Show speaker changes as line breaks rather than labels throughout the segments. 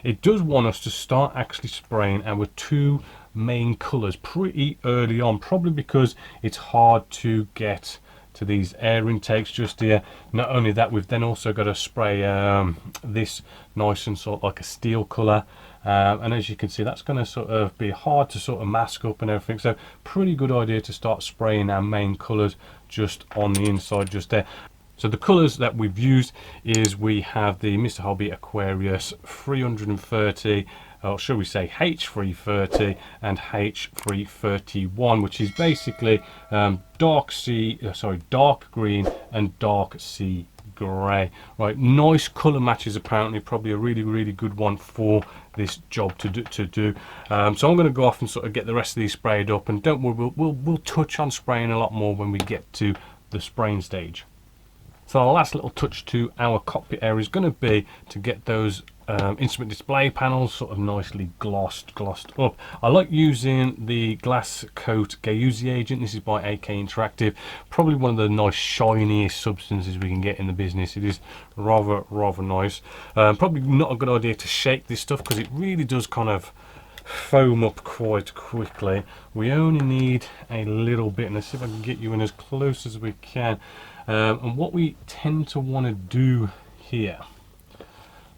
it does want us to start actually spraying our two main colours pretty early on, probably because it's hard to get to these air intakes just here. Not only that, we've then also got to spray this nice and sort of like a steel colour, and as you can see, that's going to sort of be hard to sort of mask up and everything. So pretty good idea to start spraying our main colours just on the inside just there. So the colours that we've used is we have the Mr. Hobby Aquarius 330, or shall we say H330 and H331, which is basically dark green and dark sea grey. Right, nice colour matches, apparently probably a really good one for this job to do. So I'm going to go off and sort of get the rest of these sprayed up, and don't worry, we'll touch on spraying a lot more when we get to the spraying stage. So the last little touch to our cockpit area is going to be to get those instrument display panels sort of nicely glossed up. I like using the glass coat Gauzy agent. This is by AK Interactive. Probably one of the nice shiniest substances we can get in the business. It is rather nice. Probably not a good idea to shake this stuff because it really does kind of foam up quite quickly. We only need a little bit, and let's see if I can get you in as close as we can. And what we tend to want to do here,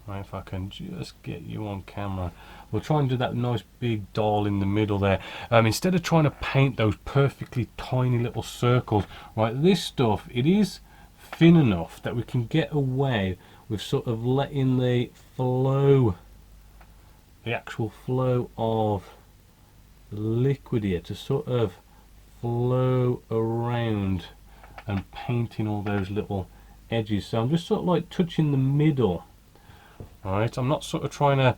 right, if I can just get you on camera, we'll try and do that nice big dial in the middle there. Instead of trying to paint those perfectly tiny little circles, right, this stuff, it is thin enough that we can get away with sort of letting the actual flow of liquid here to sort of flow around and painting all those little edges. So I'm just sort of like touching the middle. Alright, I'm not sort of trying to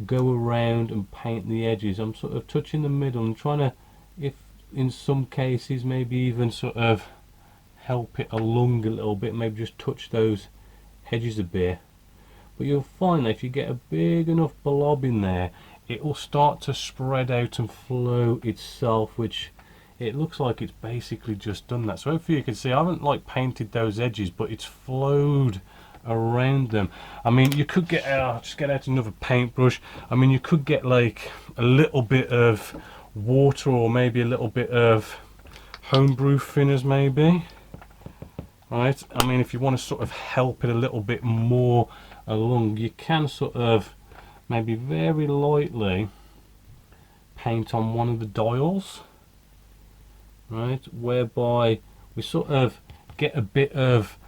go around and paint the edges. I'm sort of touching the middle and trying to, if in some cases, maybe even sort of help it along a little bit, maybe just touch those edges a bit. But you'll find that if you get a big enough blob in there, it will start to spread out and flow itself, which it looks like it's basically just done that. So hopefully you can see I haven't like painted those edges, but it's flowed around them. I mean, you could get just get out another paintbrush. I mean, you could get like a little bit of water or maybe a little bit of homebrew thinners maybe. Right, I mean, if you want to sort of help it a little bit more along, you can sort of maybe very lightly paint on one of the dials, right, whereby we sort of get a bit of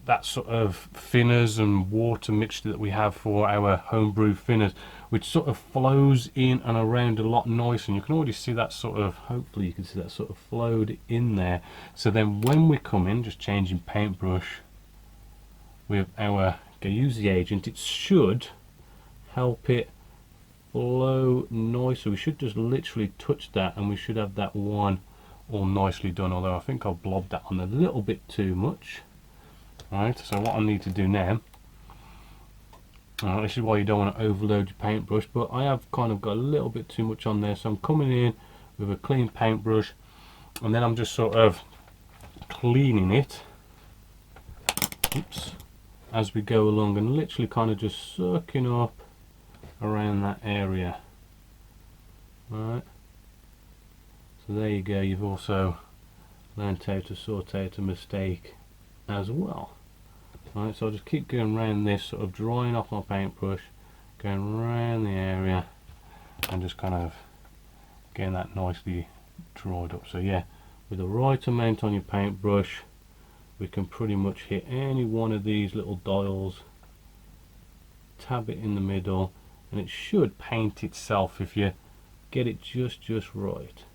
that sort of thinners and water mixture that we have for our homebrew thinners, which sort of flows in and around a lot nicer. And you can already see that sort of, hopefully you can see that sort of flowed in there. So then when we come in, just changing paintbrush with our Gauzy agent, it should help it flow nicer. We should just literally touch that and we should have that one all nicely done, although I think I've blobbed that on a little bit too much. Right, so what I need to do now, this is why you don't want to overload your paintbrush, but I have kind of got a little bit too much on there, so I'm coming in with a clean paintbrush and then I'm just sort of cleaning it, oops, as we go along, and literally kind of just circling up around that area. Right, so there you go, you've also learned how to sort out a mistake as well. Right, so I'll just keep going around this, sort of drying off my paintbrush, going around the area and just kind of getting that nicely dried up. So yeah, with the right amount on your paintbrush, we can pretty much hit any one of these little dials, tab it in the middle, and it should paint itself if you get it just right.